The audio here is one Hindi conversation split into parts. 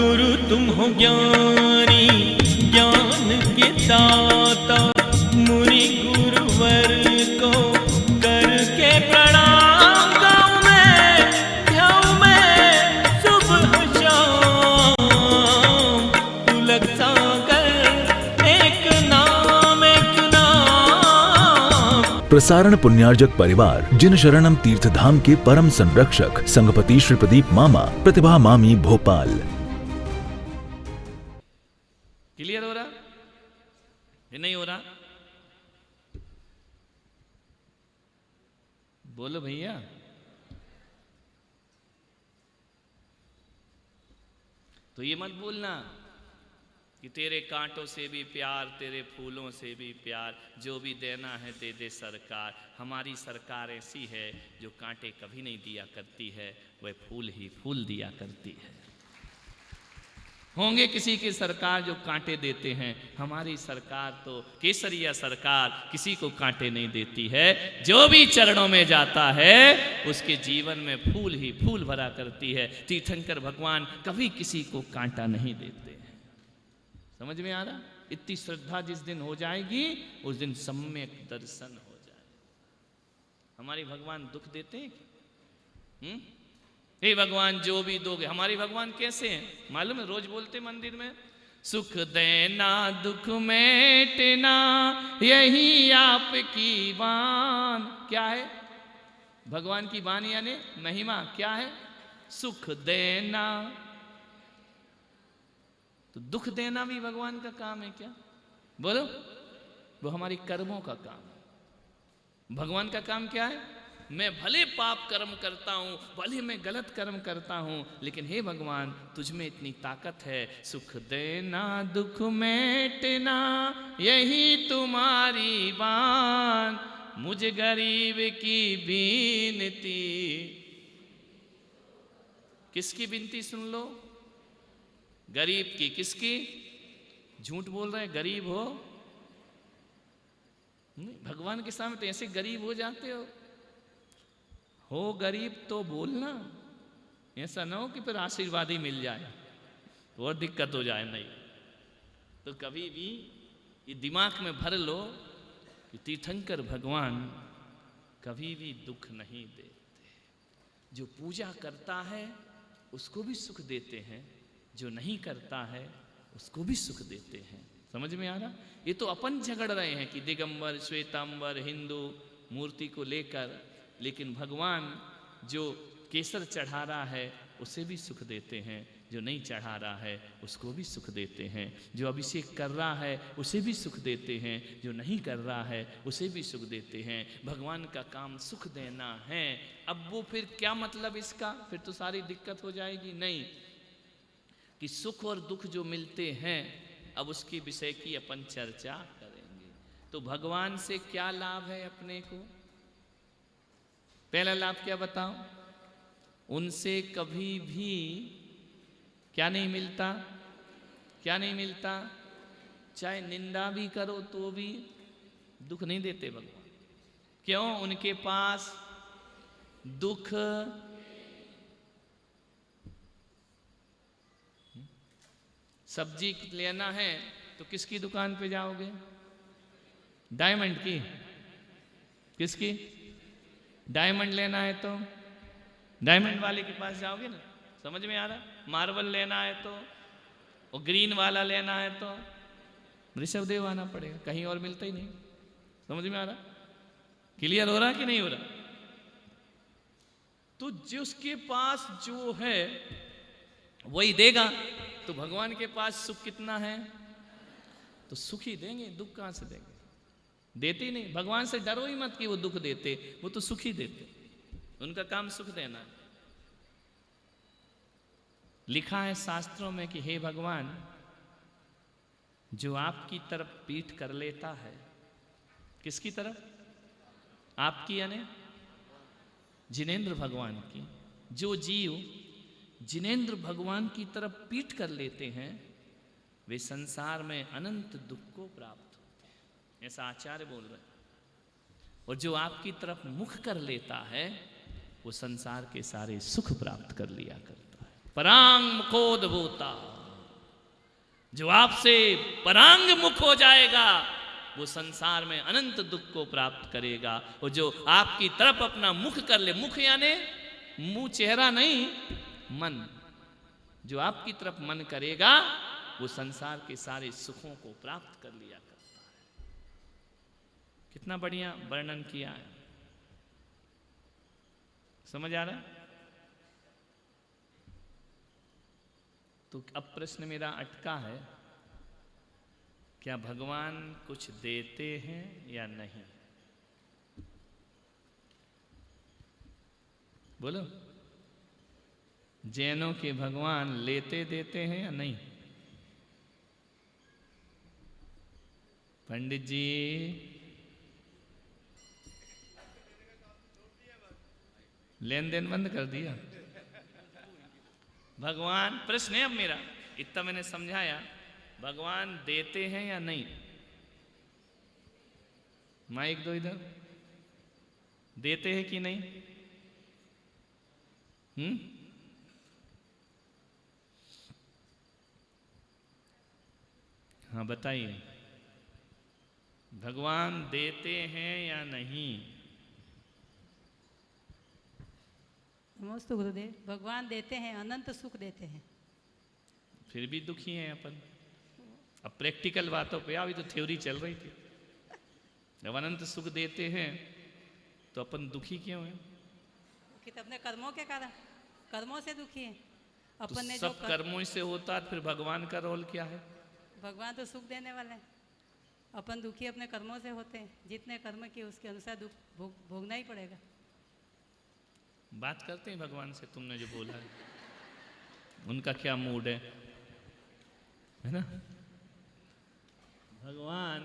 गुरु तुम हो ज्ञानी ज्ञान के दाता, मुनि गुरुवर को करके प्रणाम गाऊं मैं सुबह शाम। पुलक सागर एक नाम प्रसारण पुण्यार्जक परिवार जिन शरणम तीर्थ धाम के परम संरक्षक संघपति श्री प्रदीप मामा, प्रतिभा मामी, भोपाल। क्लियर हो रहा? ये नहीं हो रहा? बोलो भैया। तो ये मत बोलना कि तेरे कांटों से भी प्यार, तेरे फूलों से भी प्यार, जो भी देना है दे दे सरकार। हमारी सरकार ऐसी है जो कांटे कभी नहीं दिया करती है, वह फूल ही फूल दिया करती है। होंगे किसी की सरकार जो कांटे देते हैं, हमारी सरकार तो केसरिया सरकार किसी को कांटे नहीं देती है। जो भी चरणों में जाता है उसके जीवन में फूल ही फूल भरा करती है। तीर्थंकर भगवान कभी किसी को कांटा नहीं देते। समझ में आ रहा? इतनी श्रद्धा जिस दिन हो जाएगी उस दिन सम्यक दर्शन हो जाए। हमारी भगवान दुख देते हैं? हे भगवान जो भी दोगे। हमारी भगवान कैसे हैं मालूम है? रोज बोलते मंदिर में, सुख देना दुख मेटना यही आपकी बान। क्या है भगवान की बान यानी महिमा? क्या है? सुख देना। तो दुख देना भी भगवान का काम है क्या? बोलो। वो हमारी कर्मों का काम है। भगवान का काम क्या है? मैं भले पाप कर्म करता हूं, भले मैं गलत कर्म करता हूं, लेकिन हे भगवान तुझ में इतनी ताकत है, सुख देना दुख मेटना यही तुम्हारी बान। मुझे गरीब की विनती। किसकी विनती सुन लो? गरीब की। किसकी? झूठ बोल रहे हैं गरीब हो। भगवान के सामने तो ऐसे गरीब हो जाते हो गरीब तो बोलना। ऐसा ना हो कि फिर आशीर्वाद ही मिल जाए तो और दिक्कत हो जाए। नहीं तो कभी भी ये दिमाग में भर लो कि तीर्थंकर भगवान कभी भी दुख नहीं देते। जो पूजा करता है उसको भी सुख देते हैं, जो नहीं करता है उसको भी सुख देते हैं। समझ में आ रहा? ये तो अपन झगड़ रहे हैं कि दिगंबर श्वेतांबर हिंदू मूर्ति को लेकर, लेकिन भगवान जो केसर चढ़ा रहा है उसे भी सुख देते हैं, जो नहीं चढ़ा रहा है उसको भी सुख देते हैं, जो अभिषेक कर रहा है उसे भी सुख देते हैं, जो नहीं कर रहा है उसे भी सुख देते हैं। भगवान का काम सुख देना है। अब वो फिर क्या मतलब इसका? फिर तो सारी दिक्कत हो जाएगी। नहीं कि सुख और दुख जो मिलते हैं अब उसकी विषय की अपन चर्चा करेंगे। तो भगवान से क्या लाभ है अपने को? पहला लाभ क्या बताओ? उनसे कभी भी क्या नहीं मिलता? क्या नहीं मिलता? चाहे निंदा भी करो तो भी दुख नहीं देते भगवान। क्यों? उनके पास दुख सब्जी लेना है तो किसकी दुकान पे जाओगे? डायमंड की। किसकी? डायमंड लेना है तो डायमंड वाले के पास जाओगे ना। समझ में आ रहा? मार्बल लेना है तो, और ग्रीन वाला लेना है तो ऋषभदेव आना पड़ेगा, कहीं और मिलता ही नहीं। समझ में आ रहा? क्लियर हो रहा कि नहीं हो रहा? तो जिसके पास जो है वही देगा। तो भगवान के पास सुख कितना है? तो सुख ही देंगे, दुख कहां से देंगे? देते ही नहीं। भगवान से डरो ही मत कि वो दुख देते, वो तो सुख ही देते। उनका काम सुख देना है। लिखा है शास्त्रों में कि हे भगवान, जो आपकी तरफ पीठ कर लेता है, किसकी तरफ? आपकी यानी जिनेंद्र भगवान की। जो जीव जिनेंद्र भगवान की तरफ पीठ कर लेते हैं वे संसार में अनंत दुख को प्राप्त होते हैं, ऐसा आचार्य बोल रहे हैं। और जो आपकी तरफ मुख कर लेता है वो संसार के सारे सुख प्राप्त कर लिया करता है। परांग मुकोद भूता जो आपसे परांग मुख हो जाएगा वो संसार में अनंत दुख को प्राप्त करेगा। और जो आपकी तरफ अपना मुख कर ले, मुख यानी मुंह चेहरा नहीं, मन, जो आपकी तरफ मन करेगा वो संसार के सारे सुखों को प्राप्त कर लिया करता है। कितना बढ़िया वर्णन किया है, समझ आ रहा है? तो अब प्रश्न मेरा अटका है, क्या भगवान कुछ देते हैं या नहीं? बोलो, जैनों के भगवान लेते देते हैं या नहीं? पंडित जी, लेन देन बंद कर दिया। भगवान, प्रश्न है अब मेरा, इतना मैंने समझाया, भगवान देते हैं या नहीं? माइक दो इधर, देते हैं कि नहीं? हाँ बताइए, भगवान देते हैं या नहीं? नमस्ते गुरुदेव, भगवान देते हैं, अनंत सुख देते हैं। फिर भी दुखी हैं अपन। अब प्रैक्टिकल बातों पे, अभी तो थ्योरी चल रही थी। जब अनंत सुख देते हैं तो अपन दुखी क्यों हैं? कि अपने कर्मों के कारण, कर्मों से दुखी है अपन तो ने। सब कर्मों से होता है, फिर भगवान का रोल क्या है? भगवान तो सुख देने वाले हैं, अपन दुखी अपने कर्मों से होते हैं। जितने कर्म किए उसके अनुसार दुख भोगना ही पड़ेगा। बात करते हैं भगवान से, तुमने जो बोला है उनका क्या मूड है ना? भगवान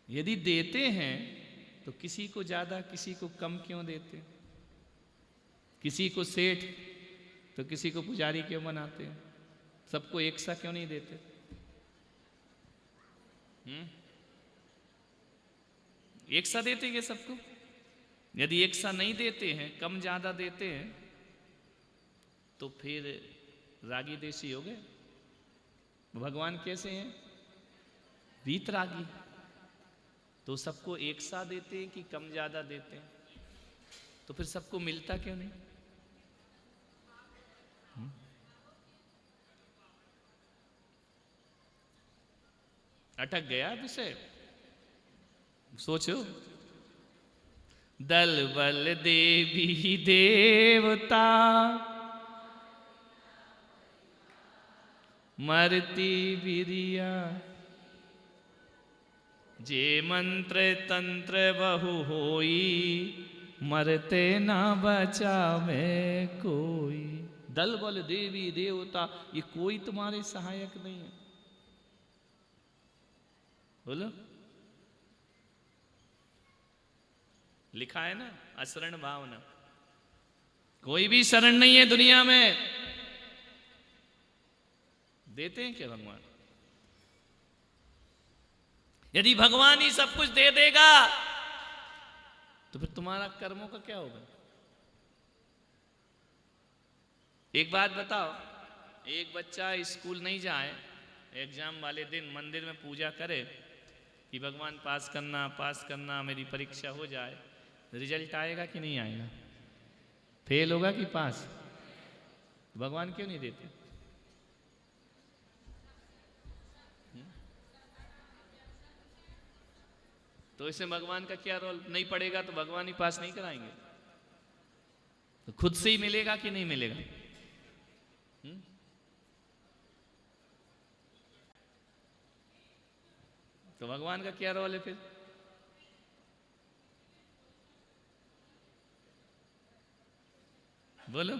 यदि देते हैं तो किसी को ज्यादा किसी को कम क्यों देते? किसी को सेठ तो किसी को पुजारी क्यों बनाते हैं? सबको एक सा क्यों नहीं देते? एक सा देते क्या सबको? यदि एक सा नहीं देते हैं, कम ज्यादा देते हैं, तो फिर रागी देशी हो गए। भगवान कैसे हैं? वीतरागी। तो सबको एक सा देते हैं कि कम ज्यादा देते हैं? तो फिर सबको मिलता क्यों नहीं? अटक गया विषय, सोचो। दल बल देवी देवता मरती बिरिया, जे मंत्र तंत्र बहु होई, मरते ना बचावे कोई। दल बल देवी देवता, ये कोई तुम्हारे सहायक नहीं है। बोलो, लिखा है ना, अशरण भावना। कोई भी शरण नहीं है दुनिया में। देते हैं क्या भगवान? यदि भगवान ही सब कुछ दे देगा तो फिर तुम्हारा कर्मों का क्या होगा? एक बात बताओ, एक बच्चा स्कूल नहीं जाए, एग्जाम वाले दिन मंदिर में पूजा करे कि भगवान पास करना, मेरी परीक्षा हो जाए, रिजल्ट आएगा कि नहीं आएगा? फेल होगा कि पास? भगवान क्यों नहीं देते? तो इसमें भगवान का क्या रोल? नहीं पड़ेगा तो भगवान ही पास नहीं कराएंगे, तो खुद से ही मिलेगा कि नहीं मिलेगा? तो भगवान का क्या रोल है फिर? बोलो।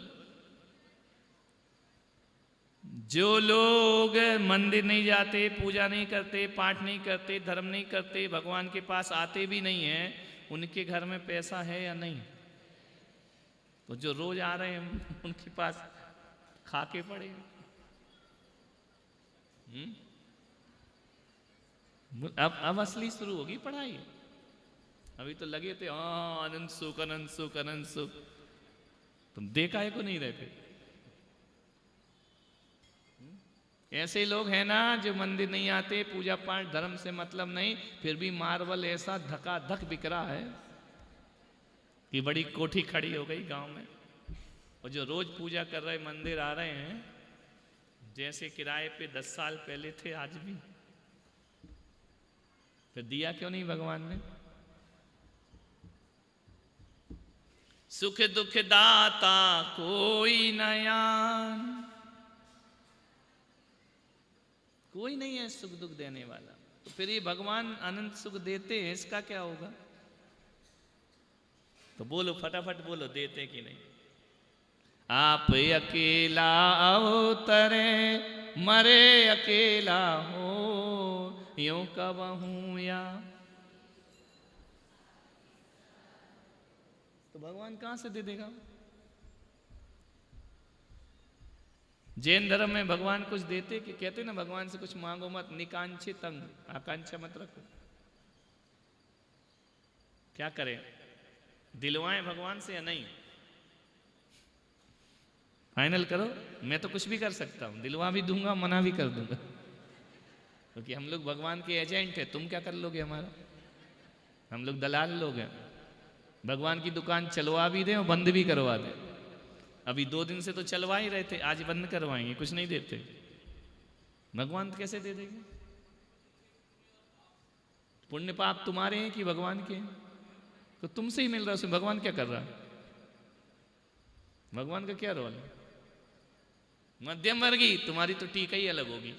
जो लोग मंदिर नहीं जाते, पूजा नहीं करते, पाठ नहीं करते, धर्म नहीं करते, भगवान के पास आते भी नहीं हैं, उनके घर में पैसा है या नहीं? तो जो रोज आ रहे हैं उनके पास खा के पड़े। अब असली शुरू होगी पढ़ाई। अभी तो लगे थे हाँ अनंत सुख अनंत सुख अनंत सुख, तुम देखा है को नहीं रहते। ऐसे लोग हैं ना जो मंदिर नहीं आते, पूजा पाठ धर्म से मतलब नहीं, फिर भी मार्बल ऐसा धकाधक बिक रहा है कि बड़ी कोठी खड़ी हो गई गांव में। और जो रोज पूजा कर रहे मंदिर आ रहे हैं, जैसे किराए पे 10 साल पहले थे आज भी, फिर दिया क्यों नहीं भगवान ने? सुख दुख दाता कोई नयान, कोई नहीं है सुख दुख देने वाला। तो फिर ये भगवान अनंत सुख देते हैं, इसका क्या होगा? तो बोलो फटाफट बोलो, देते कि नहीं? आप अकेला अवतरे मरे अकेला हो, यूं कहूं या। तो भगवान कहां से दे देगा? जैन धर्म में भगवान कुछ देते कि कहते ना भगवान से कुछ मांगो मत, निकांक्षित अंग, आकांक्षा मत रखो। क्या करें, दिलवाएं भगवान से या नहीं? फाइनल करो। मैं तो कुछ भी कर सकता हूं, दिलवा भी दूंगा, मना भी कर दूंगा, क्योंकि हम लोग भगवान के एजेंट हैं। तुम क्या कर लोगे हमारा? हम लोग दलाल लोग हैं। भगवान की दुकान चलवा भी दें और बंद भी करवा दें। अभी 2 दिन से तो चलवा ही रहे थे, आज बंद करवाएंगे, कुछ नहीं देते। भगवान कैसे दे देंगे? पुण्य पाप तुम्हारे हैं कि भगवान के हैं? तो तुमसे ही मिल रहा है, उसमें भगवान क्या कर रहा है? भगवान का क्या रोल है? मध्यम वर्गीय तुम्हारी तो टीका ही अलग होगी।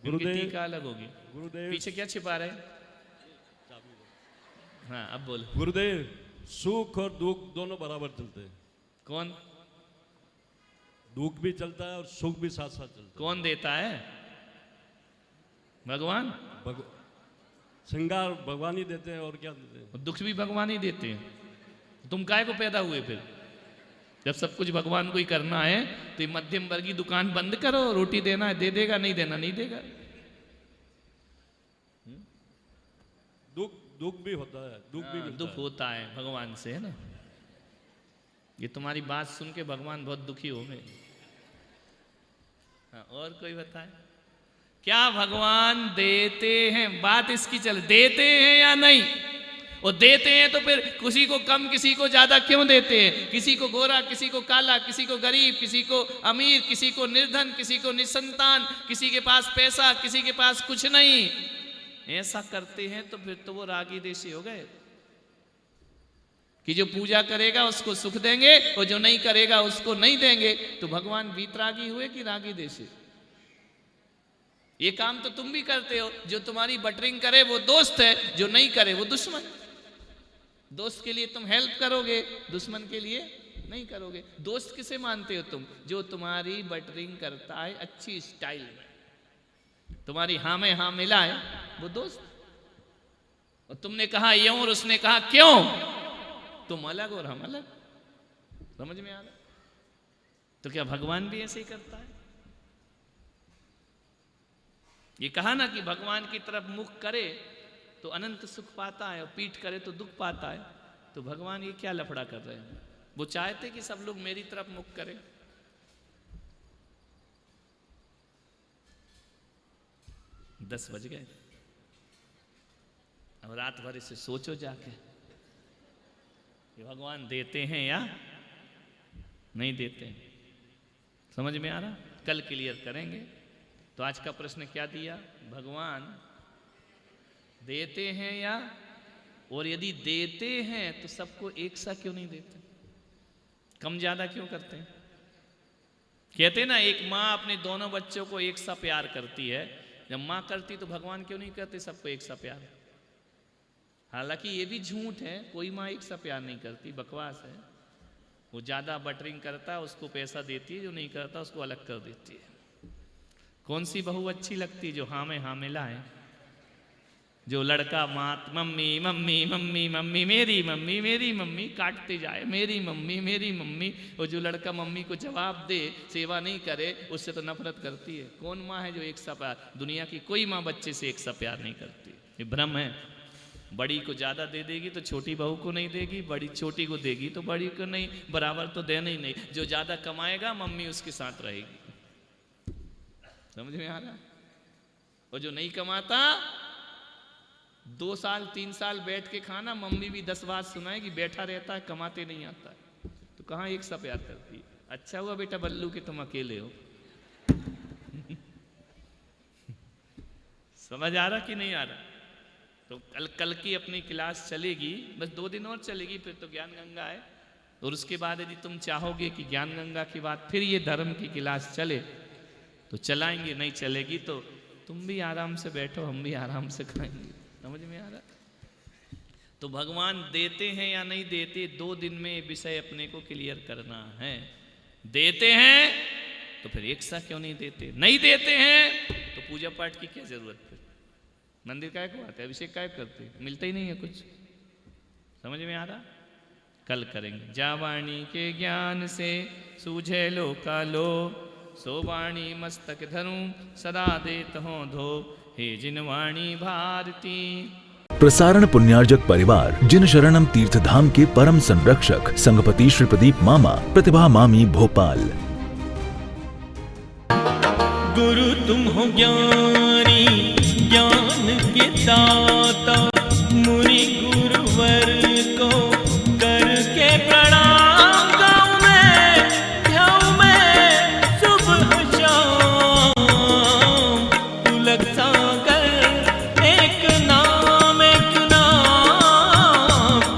गुरुदेव टीका अलग होगी। गुरुदेव पीछे क्या छिपा रहे? हाँ अब बोलो। गुरुदेव, सुख और दुख दोनों बराबर चलते हैं। कौन? दुख भी चलता है और सुख भी साथ साथ चलता है। कौन देता है? भगवान। श्रृंगार भगवान ही देते हैं, और क्या देते हैं? दुख भी भगवान ही देते हैं। तुम काहे को पैदा हुए फिर? जब सब कुछ भगवान को ही करना है तो ये मध्यम वर्गीय दुकान बंद करो। रोटी देना है दे देगा, नहीं देना नहीं देगा। दुख भी होता है, दुख भी मिलता दुख होता है भगवान से, है ना। ये तुम्हारी बात सुन के भगवान बहुत दुखी हो गए। हाँ, और कोई बताए क्या भगवान देते हैं? बात इसकी चल, देते हैं या नहीं? और देते हैं तो फिर किसी को कम किसी को ज्यादा क्यों देते हैं? किसी को गोरा, किसी को काला, किसी को गरीब, किसी को अमीर, किसी को निर्धन, किसी को निसंतान, किसी के पास पैसा, किसी के पास कुछ नहीं। ऐसा करते हैं तो फिर तो वो रागी देशी हो गए कि जो पूजा करेगा उसको सुख देंगे और जो नहीं करेगा उसको नहीं देंगे। तो भगवान वीतरागी हुए कि रागी देशी? ये काम तो तुम भी करते हो। जो तुम्हारी बटरिंग करे वो दोस्त है, जो नहीं करे वो दुश्मन। दोस्त के लिए तुम हेल्प करोगे, दुश्मन के लिए नहीं करोगे। दोस्त किसे मानते हो तुम? जो तुम्हारी बटरिंग करता है अच्छी स्टाइल में, तुम्हारी हाँ में हाँ मिलाए, वो दोस्त। और तुमने कहा यूं और उसने कहा क्यों, तुम अलग और हम अलग। समझ में आ रहा? तो क्या भगवान भी ऐसे ही करता है? ये कहा ना कि भगवान की तरफ मुख करे तो अनंत सुख पाता है और पीठ करे तो दुख पाता है। तो भगवान ये क्या लफड़ा कर रहे हैं? वो चाहते कि सब लोग मेरी तरफ मुख करें। 10 बज गए। अब रात भर इसे सोचो जाके कि भगवान देते हैं या नहीं देते हैं। समझ में आ रहा? कल क्लियर करेंगे। तो आज का प्रश्न क्या दिया? भगवान देते हैं या, और यदि देते हैं तो सबको एक सा क्यों नहीं देते? कम ज्यादा क्यों करते हैं? कहते ना एक माँ अपने दोनों बच्चों को एक सा प्यार करती है। जब माँ करती तो भगवान क्यों नहीं करते सबको एक सा प्यार? हालांकि ये भी झूठ है, कोई माँ एक सा प्यार नहीं करती, बकवास है। वो ज्यादा बटरिंग करता है उसको पैसा देती है, जो नहीं करता उसको अलग कर देती है। कौन सी बहू अच्छी लगती है? जो हाँ में हाँ मिला है। जो लड़का मात मम्मी मम्मी मम्मी मम्मी मेरी मम्मी काटते जाए, मेरी मम्मी, और जो लड़का मम्मी को जवाब दे, सेवा नहीं करे, उससे तो नफरत करती है। कौन माँ है जो एक सा प्यार? दुनिया की कोई माँ बच्चे से एक सा प्यार नहीं करती। ये भ्रम है। बड़ी को ज़्यादा दे देगी तो छोटी बहू को नहीं देगी, बड़ी छोटी को देगी तो बड़ी को नहीं, बराबर तो देना ही नहीं। जो ज़्यादा कमाएगा मम्मी उसके साथ रहेगी। समझ में आ रहा? और जो नहीं कमाता 2 साल 3 साल बैठ के खाना, मम्मी भी 10 बात सुनाएगी, बैठा रहता है कमाते नहीं आता है, तो कहाँ एक सा प्यार करती है। अच्छा हुआ बेटा बल्लू कि तुम अकेले हो। समझ आ रहा कि नहीं आ रहा? तो कल की अपनी क्लास चलेगी, बस 2 दिन और चलेगी, फिर तो ज्ञान गंगा है। और उसके बाद यदि तुम चाहोगे कि ज्ञान गंगा की बात फिर ये धर्म की क्लास चले तो चलाएंगे, नहीं चलेगी तो तुम भी आराम से बैठो, हम भी आराम से खाएंगे। समझ में आ रहा? तो भगवान देते हैं या नहीं देते, 2 दिन में विषय अपने को क्लियर करना है। देते हैं तो फिर एक सा क्यों नहीं देते, नहीं देते हैं तो पूजा पाठ की क्या जरूरत, फिर मंदिर काय को आते, अभिषेक काय करते, मिलता ही नहीं है कुछ। समझ में आ रहा? कल करेंगे। जावाणी के ज्ञान से सूझे लोकालो, सो वाणी मस्तक धरूं सदा देत हो धो, हे जिनवाणी भारती। प्रसारण पुण्यार्जक परिवार जिन शरणम तीर्थ धाम के परम संरक्षक संघपति श्री प्रदीप मामा, प्रतिभा मामी भोपाल। गुरु तुम हो ज्ञानी ज्ञान के दाता, मुनि गुरुवर को